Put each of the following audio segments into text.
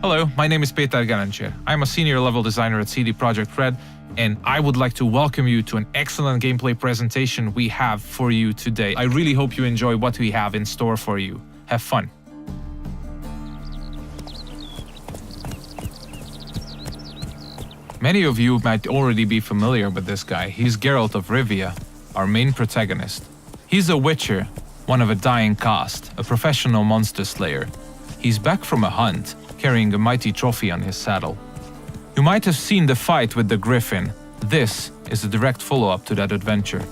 Hello, my name is Peter Garancher. I'm a senior level designer at CD Projekt RED, and I would like to welcome you to an excellent gameplay presentation we have for you today. I really hope you enjoy what we have in store for you. Have fun. Many of you might already be familiar with this guy. He's Geralt of Rivia, our main protagonist. He's a witcher, one of a dying caste, a professional monster slayer. He's back from a hunt, carrying a mighty trophy on his saddle. You might have seen the fight with the griffin. This is a direct follow-up to that adventure.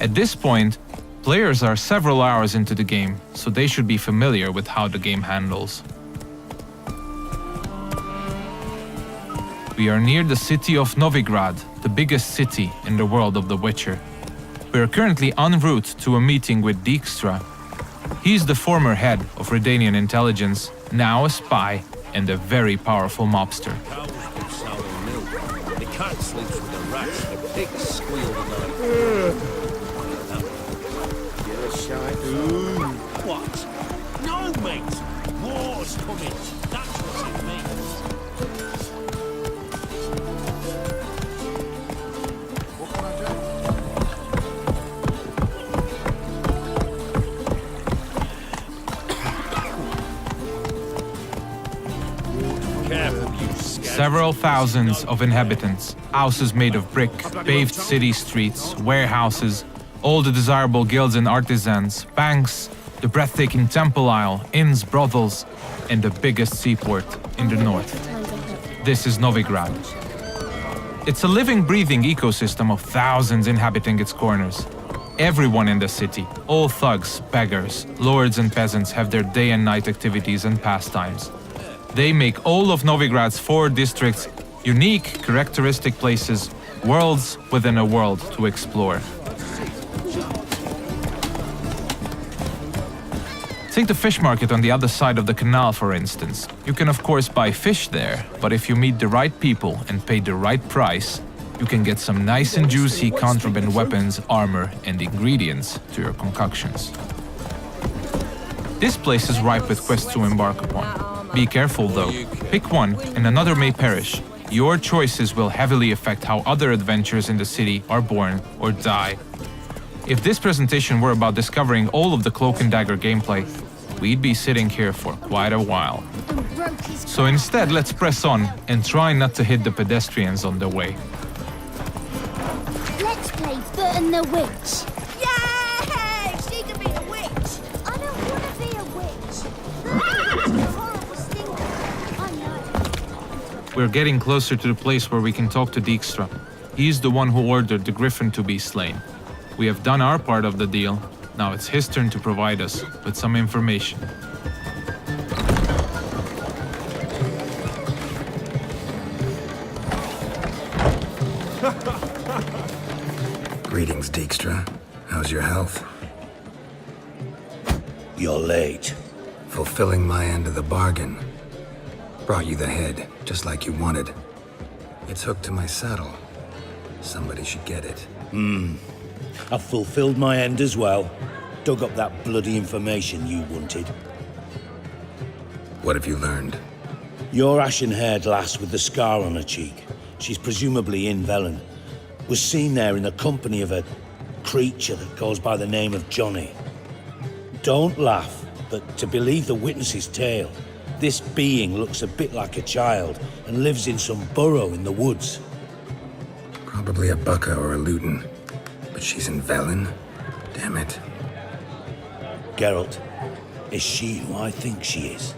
At this point, players are several hours into the game, so they should be familiar with how the game handles. We are near the city of Novigrad, the biggest city in the world of The Witcher. We are currently en route to a meeting with Dijkstra. He's the former head of Redanian intelligence, now a spy and a very powerful mobster. The cat sleeps with the rats, the pigs squeal at night. You're a shy. What? No, mate! War's coming! That's what it means. What can I do? Careful, you scoundrel. Several thousands of inhabitants, houses made of brick, paved city streets, warehouses, all the desirable guilds and artisans, banks, the breathtaking temple isle, inns, brothels, and the biggest seaport in the north. This is Novigrad. It's a living, breathing ecosystem of thousands inhabiting its corners. Everyone in the city, all thugs, beggars, lords and peasants have their day and night activities and pastimes. They make all of Novigrad's 4 districts unique, characteristic places, worlds within a world to explore. Take the fish market on the other side of the canal, for instance. You can of course buy fish there, but if you meet the right people and pay the right price, you can get some nice and juicy contraband weapons, armor, and ingredients to your concoctions. This place is ripe with quests to embark upon. Be careful though, pick one and another may perish. Your choices will heavily affect how other adventures in the city are born or die. If this presentation were about discovering all of the Cloak and Dagger gameplay, we'd be sitting here for quite a while. So instead, let's press on and try not to hit the pedestrians on the way. Let's play Foot and the Witch. Yay! She can be a witch! I don't want to be a witch. Horrible stinker. I know. We're getting closer to the place where we can talk to Dijkstra. He's the one who ordered the griffin to be slain. We have done our part of the deal. Now it's his turn to provide us with some information. Greetings, Dijkstra. How's your health? You're late. Fulfilling my end of the bargain. Brought you the head, just like you wanted. It's hooked to my saddle. Somebody should get it. I've fulfilled my end as well. Dug up that bloody information you wanted. What have you learned? Your ashen-haired lass with the scar on her cheek, she's presumably in Velen, was seen there in the company of a creature that goes by the name of Johnny. Don't laugh, but to believe the witness's tale, this being looks a bit like a child and lives in some burrow in the woods. Probably a Bucca or a Luton. But she's in Velen? Damn it. Geralt, is she who I think she is?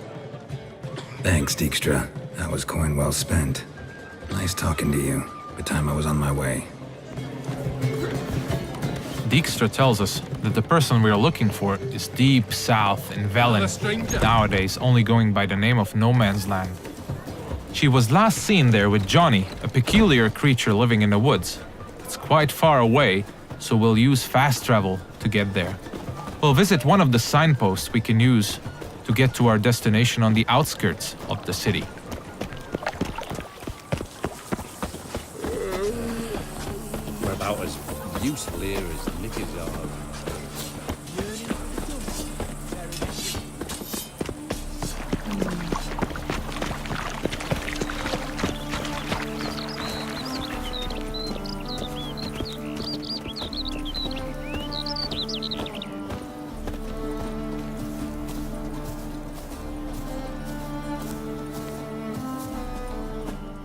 Thanks, Dijkstra. That was coin well spent. Nice talking to you. The time I was on my way. Dijkstra tells us that the person we are looking for is deep south in Velen, nowadays only going by the name of No Man's Land. She was last seen there with Johnny, a peculiar creature living in the woods. It's quite far away, so we'll use fast travel to get there. We'll visit one of the signposts we can use to get to our destination on the outskirts of the city. We're about as useful here as niggas are.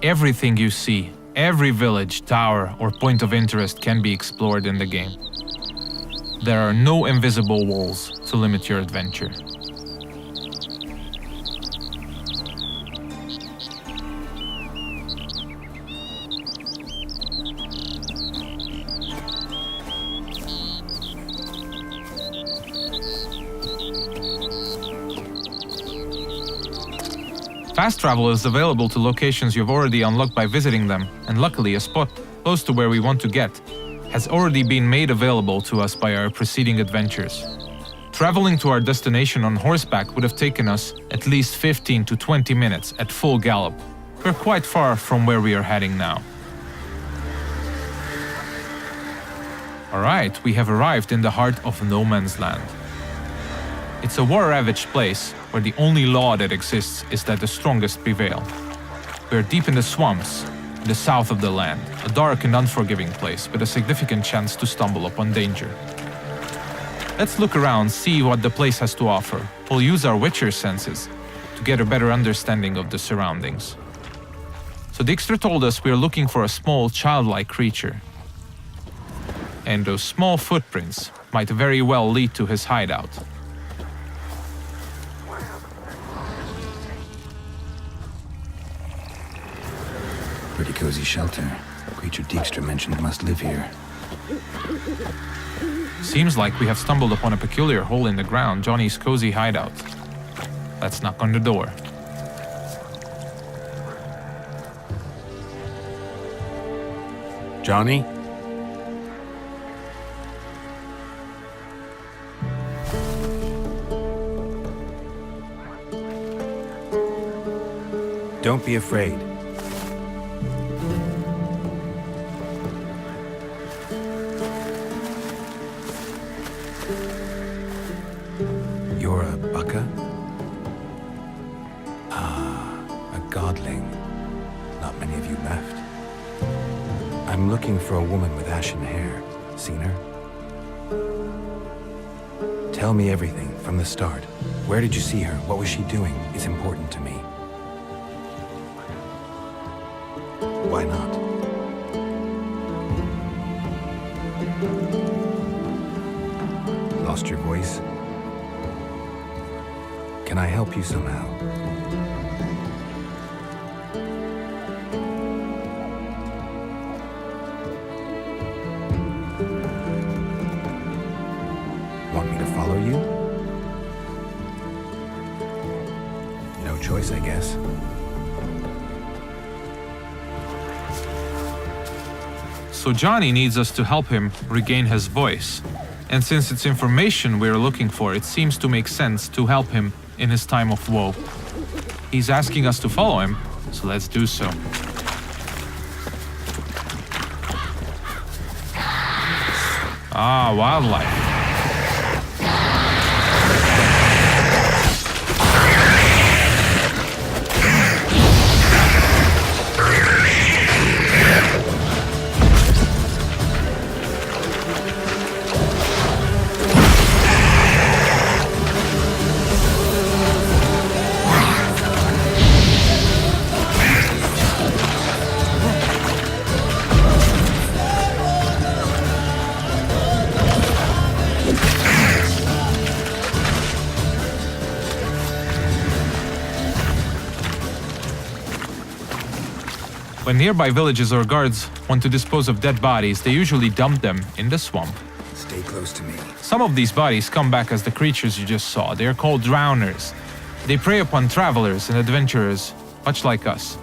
Everything you see, every village, tower, or point of interest can be explored in the game. There are no invisible walls to limit your adventure. Fast travel is available to locations you've already unlocked by visiting them, and luckily a spot close to where we want to get has already been made available to us by our preceding adventures. Traveling to our destination on horseback would have taken us at least 15 to 20 minutes at full gallop. We're quite far from where we are heading now. Alright, we have arrived in the heart of no man's land. It's a war-ravaged place where the only law that exists is that the strongest prevail. We're deep in the swamps, in the south of the land, a dark and unforgiving place with a significant chance to stumble upon danger. Let's look around, see what the place has to offer. We'll use our Witcher senses to get a better understanding of the surroundings. So Dijkstra told us we're looking for a small, childlike creature. And those small footprints might very well lead to his hideout. Pretty cozy shelter. The creature Dijkstra mentioned must live here. Seems like we have stumbled upon a peculiar hole in the ground, Johnny's cozy hideout. Let's knock on the door. Johnny? Don't be afraid. You're a baka? A godling. Not many of you left. I'm looking for a woman with ashen hair. Seen her? Tell me everything from the start. Where did you see her? What was she doing? It's important to me. Why not? Lost your voice? Can I help you somehow? Want me to follow you? No choice, I guess. So Johnny needs us to help him regain his voice. And since it's information we're looking for, it seems to make sense to help him in his time of woe. He's asking us to follow him, so let's do so. Ah, wildlife. When nearby villages or guards want to dispose of dead bodies, they usually dump them in the swamp. Stay close to me. Some of these bodies come back as the creatures you just saw. They are called drowners. They prey upon travelers and adventurers, much like us.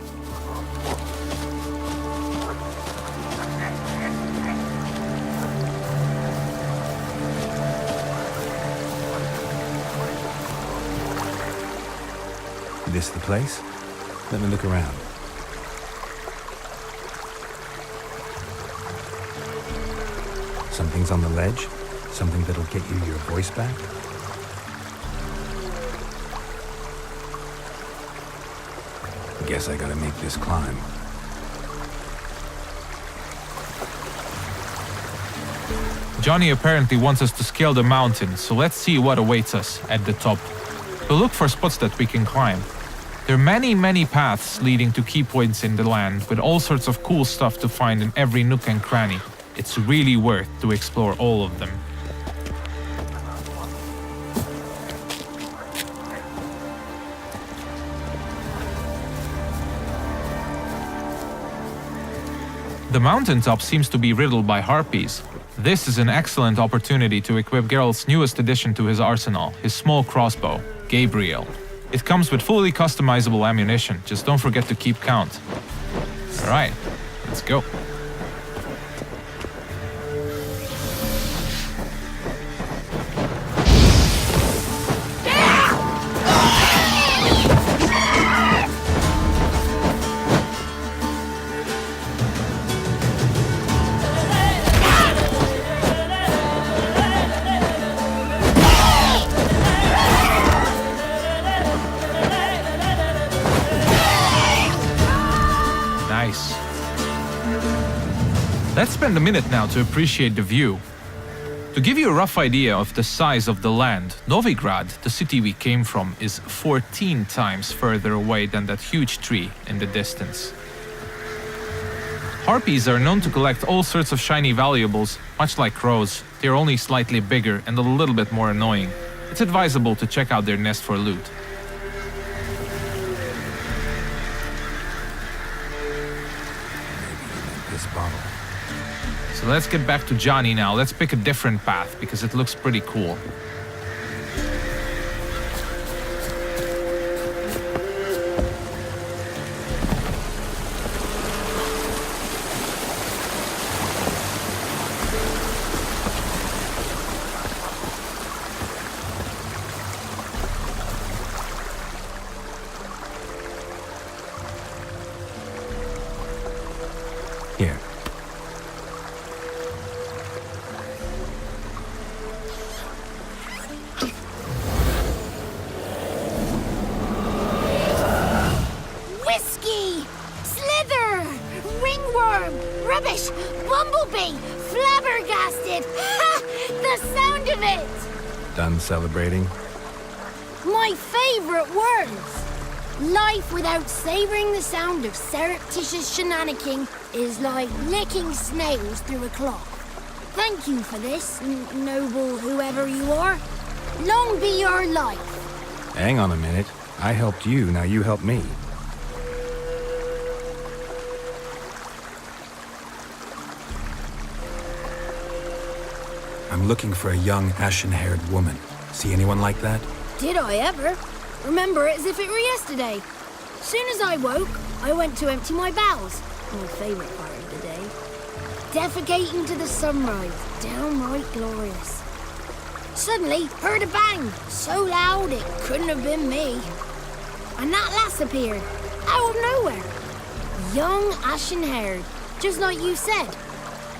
This the place? Let me look around. Something's on the ledge? Something that'll get you your voice back? Guess I gotta make this climb. Johnny apparently wants us to scale the mountain, so let's see what awaits us at the top. We'll look for spots that we can climb. There are many paths leading to key points in the land, with all sorts of cool stuff to find in every nook and cranny. It's really worth to explore all of them. The mountaintop seems to be riddled by harpies. This is an excellent opportunity to equip Geralt's newest addition to his arsenal, his small crossbow, Gabriel. It comes with fully customizable ammunition, just don't forget to keep count. Alright, let's go. Nice. Let's spend a minute now to appreciate the view. To give you a rough idea of the size of the land, Novigrad, the city we came from, is 14 times further away than that huge tree in the distance. Harpies are known to collect all sorts of shiny valuables, much like crows. They're only slightly bigger and a little bit more annoying. It's advisable to check out their nest for loot. This bottle. So let's get back to Johnny now. Let's pick a different path because it looks pretty cool. Here. Whiskey! Slither! Ringworm! Rubbish! Bumblebee! Flabbergasted! Ha! The sound of it! Done celebrating? My favorite words! Life without savoring the sound of surreptitious shenanigans is like licking snails through a cloth. Thank you for this, noble whoever you are. Long be your life. Hang on a minute. I helped you, now you help me. I'm looking for a young, ashen-haired woman. See anyone like that? Did I ever? Remember it as if it were yesterday. Soon as I woke, I went to empty my bowels. My favourite part of the day. Defecating to the sunrise. Downright glorious. Suddenly, heard a bang. So loud it couldn't have been me. And that lass appeared. Out of nowhere. Young, ashen-haired. Just like you said.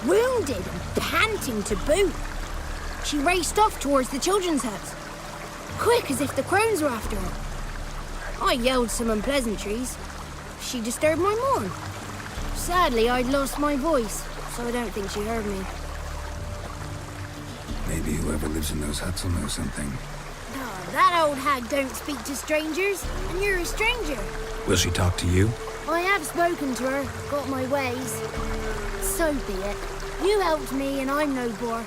Wounded and panting to boot. She raced off towards the children's house. Quick as if the crones were after her. I yelled some unpleasantries. She disturbed my morn. Sadly, I'd lost my voice, so I don't think she heard me. Maybe whoever lives in those huts will know something. Oh, that old hag don't speak to strangers, and you're a stranger. Will she talk to you? I have spoken to her, got my ways. So be it. You helped me, and I'm no bore.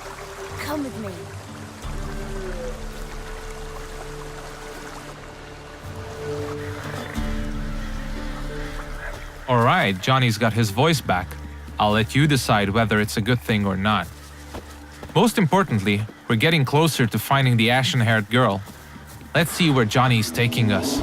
Come with me. Alright, Johnny's got his voice back. I'll let you decide whether it's a good thing or not. Most importantly, we're getting closer to finding the ashen-haired girl. Let's see where Johnny's taking us.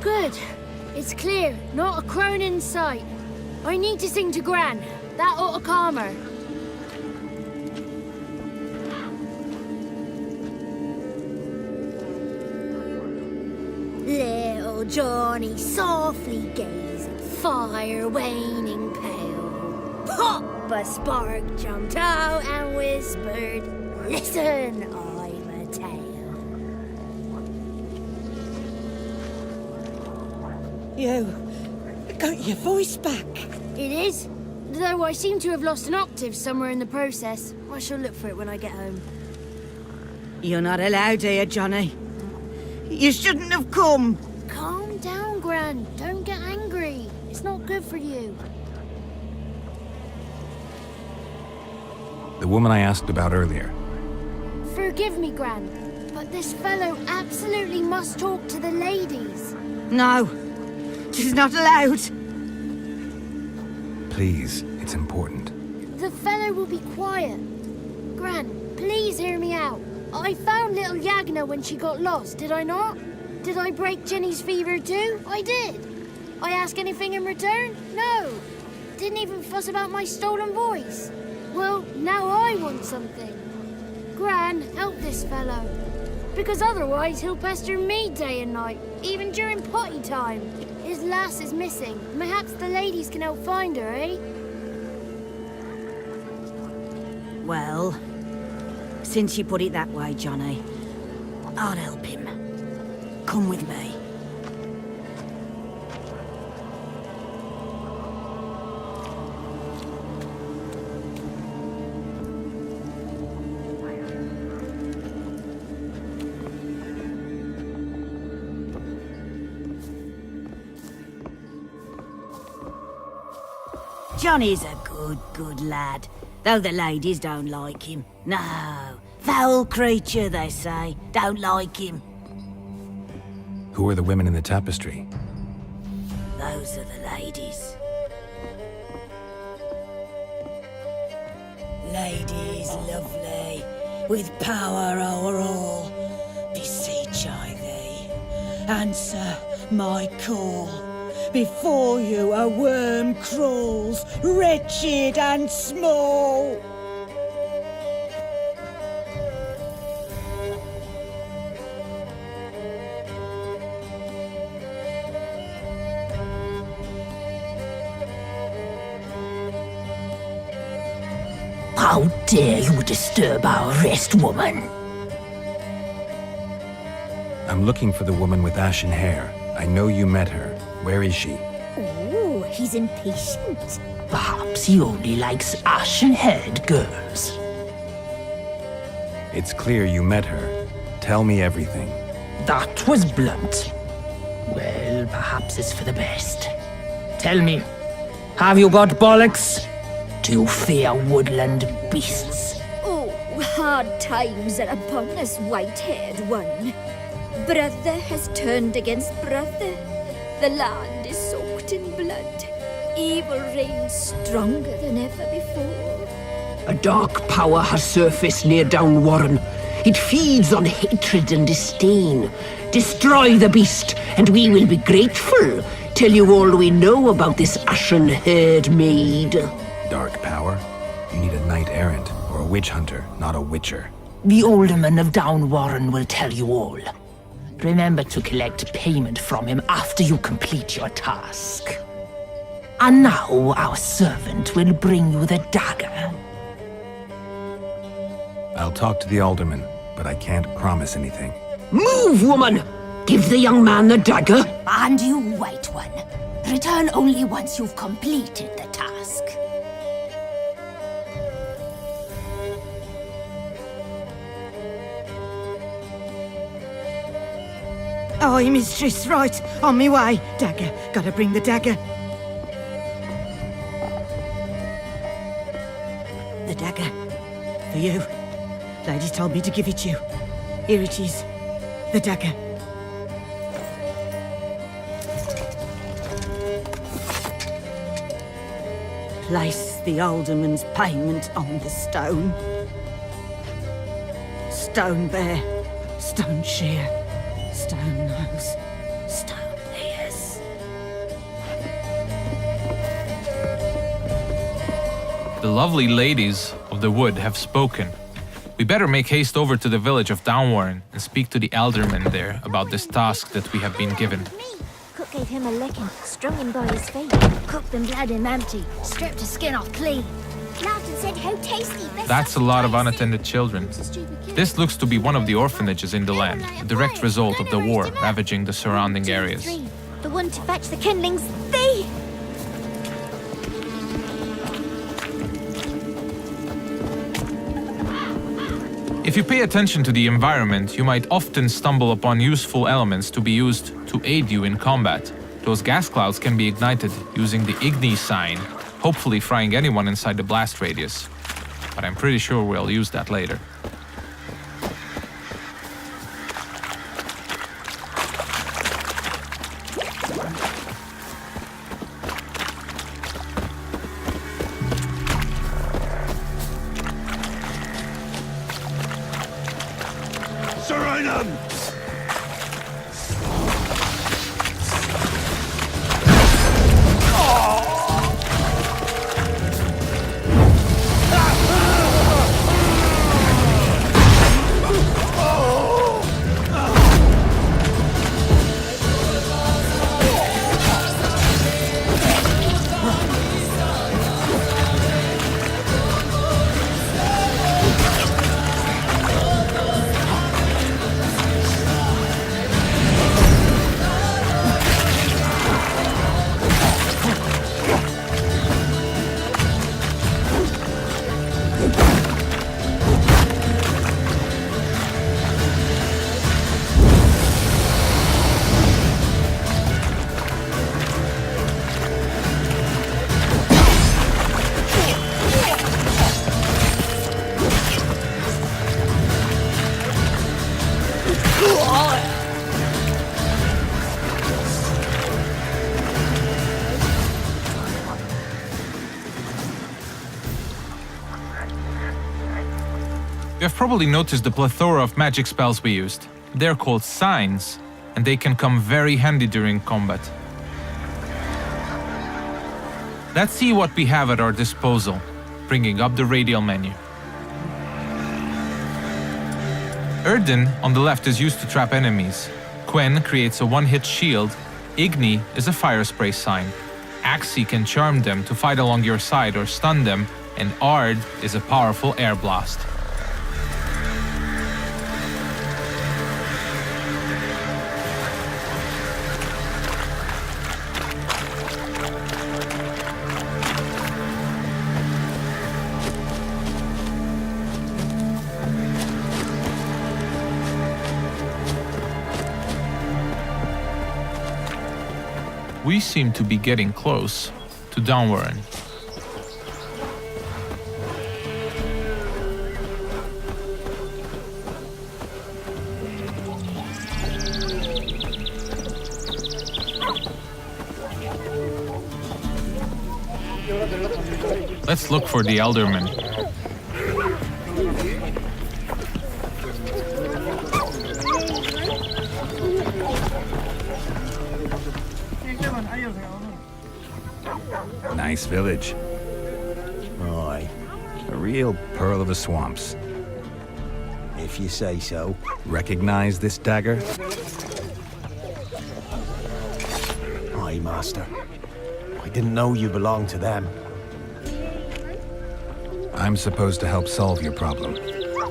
Good. It's clear, not a crone in sight. I need to sing to Gran. That ought to calm her. Little Johnny softly gazed, fire waning pale. Pop! A spark jumped out and whispered, "Listen, I've a tale." You got your voice back. It is. Though I seem to have lost an octave somewhere in the process. I shall look for it when I get home. You're not allowed here, Johnny. You shouldn't have come. Calm down, Gran. Don't get angry. It's not good for you. The woman I asked about earlier. Forgive me, Gran, but this fellow absolutely must talk to the ladies. No, she's not allowed. Please, it's important. The fellow will be quiet. Gran, please hear me out. I found little Yagna when she got lost, did I not? Did I break Jenny's fever too? I did. I ask anything in return? No. Didn't even fuss about my stolen voice. Well, now I want something. Gran, help this fellow. Because otherwise he'll pester me day and night, even during potty time. His lass is missing. Perhaps the ladies can help find her, eh? Well, since you put it that way, Johnny, I'll help him. Come with me. Johnny's a good lad, though the ladies don't like him. No, foul creature, they say. Don't like him. Who are the women in the tapestry? Those are the ladies. Ladies lovely, with power o'er all, beseech I thee, answer my call. Before you a worm crawls, wretched and small. How dare you disturb our rest, woman? I'm looking for the woman with ashen hair. I know you met her. Where is she? Oh, he's impatient. Perhaps he only likes ashen-haired girls. It's clear you met her. Tell me everything. That was blunt. Well, perhaps it's for the best. Tell me, have you got bollocks? Do you fear woodland beasts? Oh, hard times are upon us, white-haired one. Brother has turned against brother. The land is soaked in blood. Evil reigns stronger than ever before. A dark power has surfaced near Downwarren. It feeds on hatred and disdain. Destroy the beast, and we will be grateful. Tell you all we know about this ashen-haired maid. Dark power? You need a knight-errant or a witch hunter, not a witcher. The alderman of Downwarren will tell you all. Remember to collect payment from him after you complete your task. And now our servant will bring you the dagger. I'll talk to the alderman, but I can't promise anything. Move, woman! Give the young man the dagger. And you, white one, return only once you've completed the task. Aye, mistress, right. On me way. Dagger. Gotta bring the dagger. The dagger. For you. Ladies told me to give it you. Here it is. The dagger. Place the alderman's payment on the stone. Stone there. Stone shear. Stone nose, stone ears. The lovely ladies of the wood have spoken. We better make haste over to the village of Downwarren and speak to the alderman there about this task that we have been given. Cook gave him a licking, strung him by his feet. Cooked and bled him empty, stripped his skin off clean. Laughed and said how tasty. That's a lot of unattended children. This looks to be one of the orphanages in the land, a direct result of the war ravaging the surrounding areas. The one to fetch the kindlings, they... If you pay attention to the environment, you might often stumble upon useful elements to be used to aid you in combat. Those gas clouds can be ignited using the Igni sign, hopefully frying anyone inside the blast radius. But I'm pretty sure we'll use that later. You have probably noticed the plethora of magic spells we used. They're called signs, and they can come very handy during combat. Let's see what we have at our disposal, bringing up the radial menu. Erden on the left is used to trap enemies. Quen creates a one-hit shield. Igni is a fire spray sign. Axi can charm them to fight along your side or stun them, and Ard is a powerful air blast. We seem to be getting close to Downwarren. Let's look for the Elderman. Nice village. Aye, A real pearl of the swamps. if you say so. Recognize this dagger? Aye, Master. I didn't know you belonged to them. I'm supposed to help solve your problem.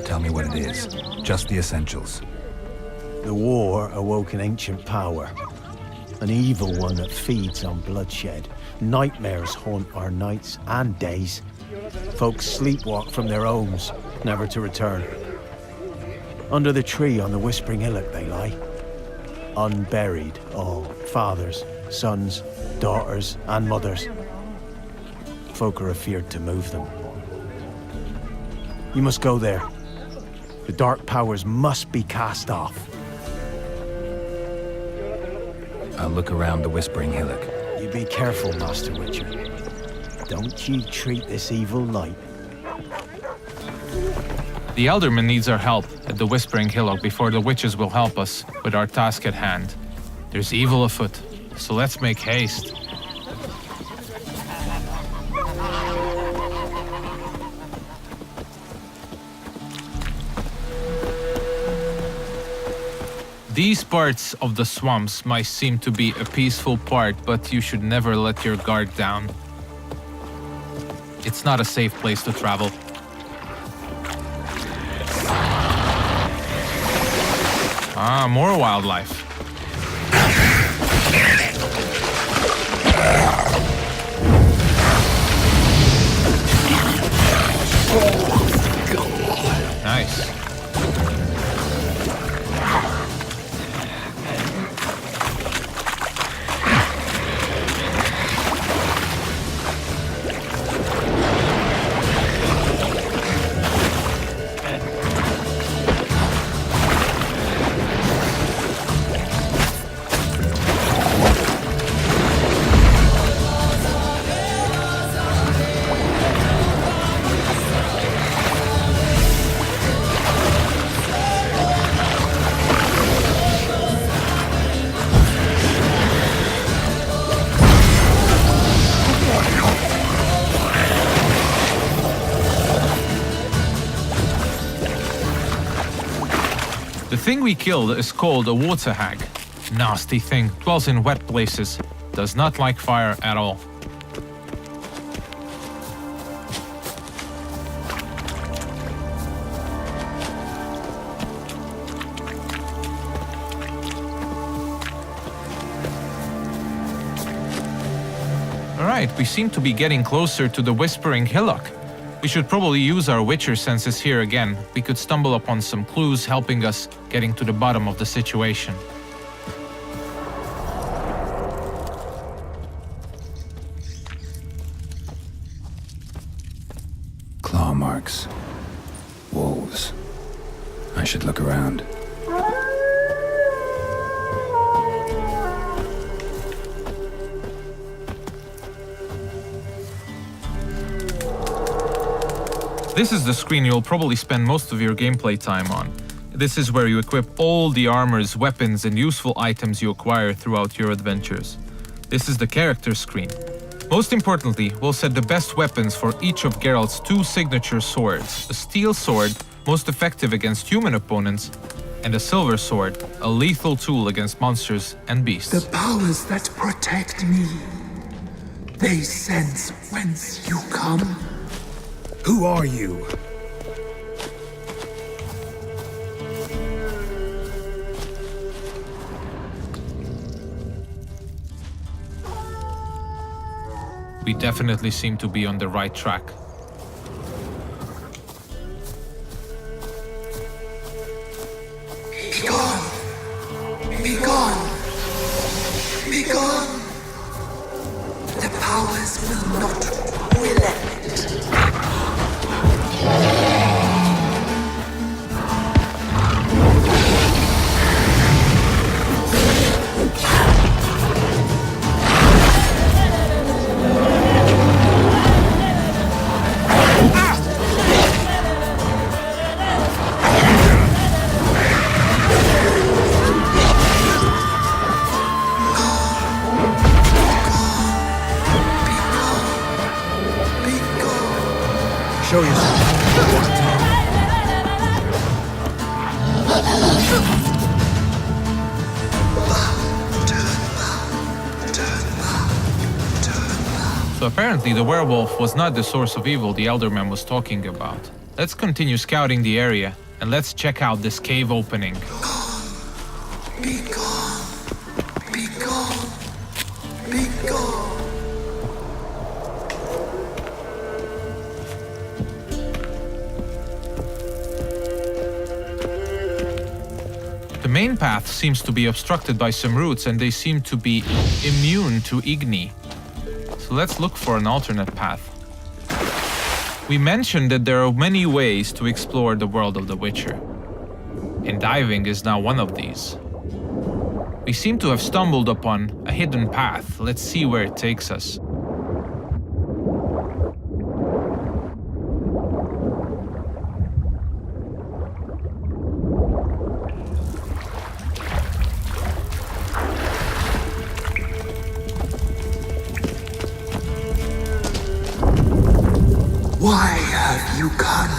Tell me what it is. Just the essentials. The war awoke an ancient power. An evil one that feeds on bloodshed. Nightmares haunt our nights and days. Folks sleepwalk from their homes, never to return. Under the tree on the Whispering Hillock they lie. Unburied, all. Fathers, sons, daughters, and mothers. Folk are afeard to move them. You must go there. The dark powers must be cast off. I'll look around the Whispering Hillock. You be careful, Master Witcher. Don't you treat this evil light. The Elderman needs our help at the Whispering Hillock before the witches will help us with our task at hand. There's evil afoot, so let's make haste. These parts of the swamps might seem to be a peaceful part, but you should never let your guard down. It's not a safe place to travel. Ah, more wildlife. Nice. The thing we killed is called a water hag. Nasty thing, dwells in wet places, does not like fire at all. Alright, we seem to be getting closer to the Whispering Hillock. We should probably use our Witcher senses here again. We could stumble upon some clues helping us getting to the bottom of the situation. Claw marks. Wolves. I should look around. This is the screen you'll probably spend most of your gameplay time on. This is where you equip all the armors, weapons, and useful items you acquire throughout your adventures. This is the character screen. Most importantly, we'll set the best weapons for each of Geralt's 2 signature swords. A steel sword, most effective against human opponents, and a silver sword, a lethal tool against monsters and beasts. The powers that protect me, they sense whence you come. Who are you? We definitely seem to be on the right track. Be gone! Be gone! Be gone! The powers will not relent. Show yourself. So apparently the werewolf was not the source of evil the Elderman was talking about. Let's continue scouting the area, and let's check out this cave opening. Be gone! Be gone! Be gone! The main path seems to be obstructed by some roots, and they seem to be immune to Igni. So let's look for an alternate path. We mentioned that there are many ways to explore the world of The Witcher, and diving is now one of these. We seem to have stumbled upon a hidden path. Let's see where it takes us. Why have you come?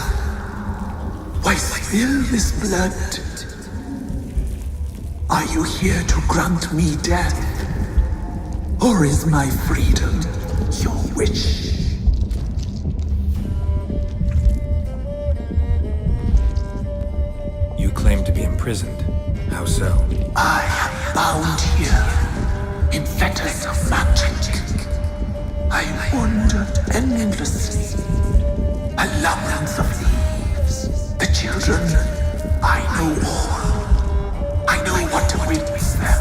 Why spill this blood? Are you here to grant me death? Or is my freedom your wish? You claim to be imprisoned. How so? I am bound here in fetters of magic. I wander endlessly, A labyrinth of leaves. The children, I know all. I know what to witness them.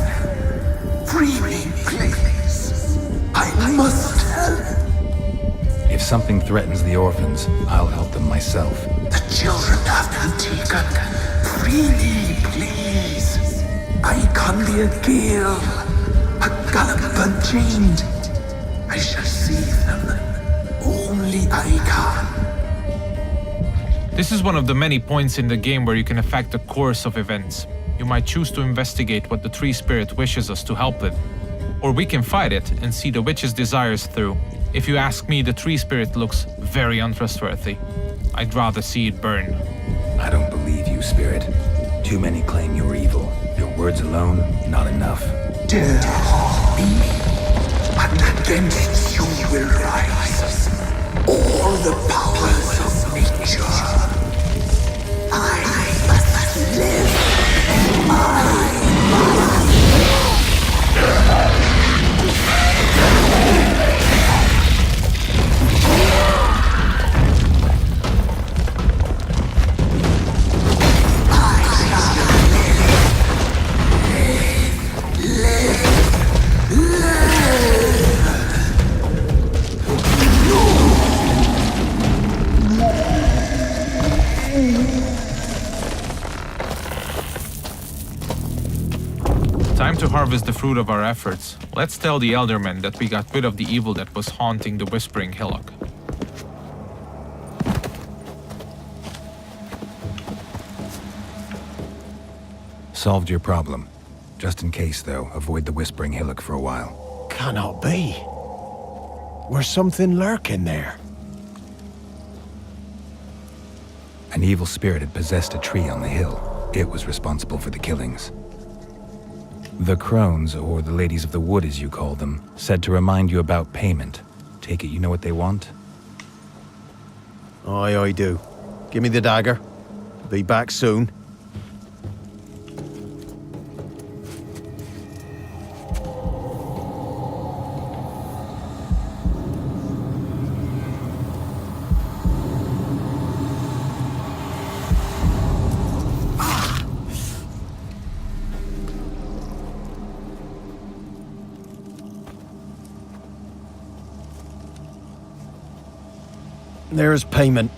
Free me, please. I must help. If something threatens the orphans, I'll help them myself. The children have been taken. Free me, please. I can be a gale, a gallop unchained. I shall save them. Only I can. This is one of the many points in the game where you can affect the course of events. You might choose to investigate what the tree spirit wishes us to help with. Or we can fight it and see the witch's desires through. If you ask me, the tree spirit looks very untrustworthy. I'd rather see it burn. I don't believe you, Spirit. Too many claim you're evil. Your words alone, not enough. Dare harm me, and against you will rise all the powers of nature. I must live. Time to harvest the fruit of our efforts. Let's tell the Eldermen that we got rid of the evil that was haunting the Whispering Hillock. Solved your problem. Just in case, though, avoid the Whispering Hillock for a while. Cannot be. There's something lurking there. An evil spirit had possessed a tree on the hill. It was responsible for the killings. The crones, or the ladies of the wood as you call them, said to remind you about payment. Take it you know what they want? Aye, I do. Give me the dagger. Be back soon. There's payment.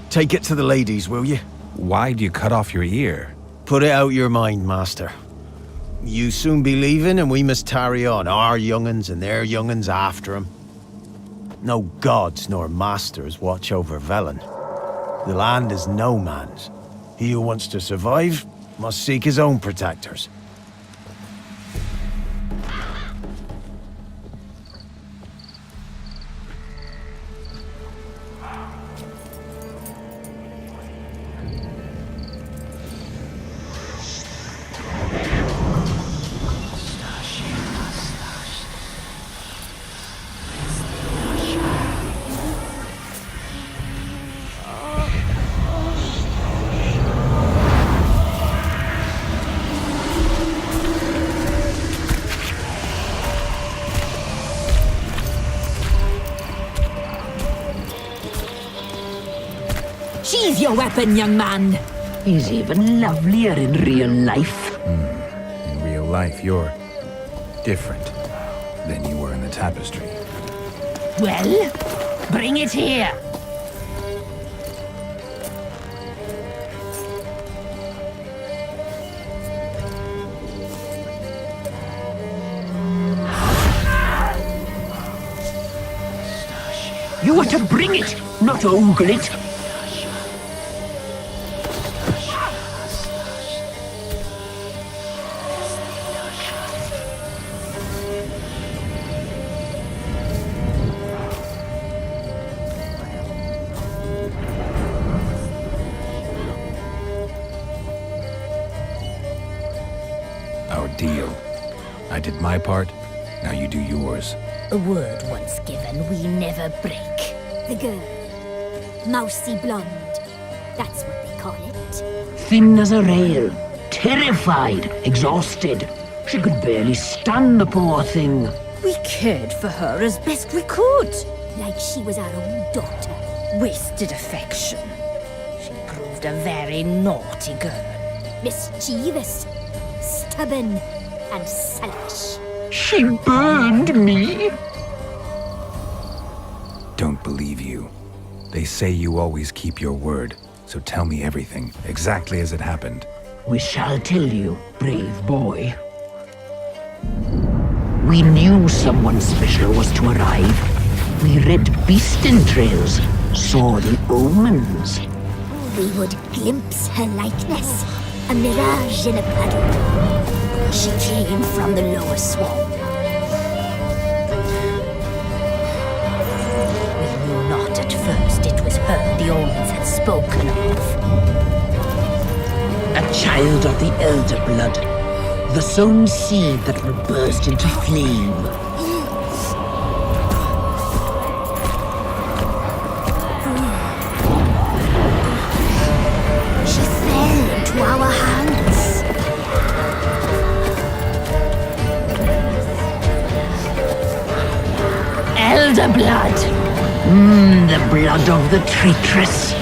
Take it to the ladies, will you? Why'd you cut off your ear? Put it out your mind, master. You soon be leaving and we must tarry on, our young'uns and their young'uns after 'em. No gods nor masters watch over Velen. The land is no man's. He who wants to survive must seek his own protectors. She's your weapon, young man. He's even lovelier in real life. In real life, you're different than you were in the tapestry. Well, bring it here. You are to bring it, not ogle it. Our deal. I did my part, now you do yours. A word once given, we never break. The girl. Mousy blonde. That's what they call it. Thin as a rail, terrified, exhausted. She could barely stand, the poor thing. We cared for her as best we could. Like she was our own daughter. Wasted affection. She proved a very naughty girl. Mischievous, stubborn, and selfish. She burned me. Don't believe you. They say you always keep your word, so tell me everything, exactly as it happened. We shall tell you, brave boy. We knew someone special was to arrive. We read beast entrails, saw the omens. We would glimpse her likeness, a mirage in a puddle. She came from the lower swamp. We knew not at first it was her the omens had spoken of. A child of the elder blood, the sown seed that will burst into flame. She fell into our hands. Elder blood. The blood of the traitress.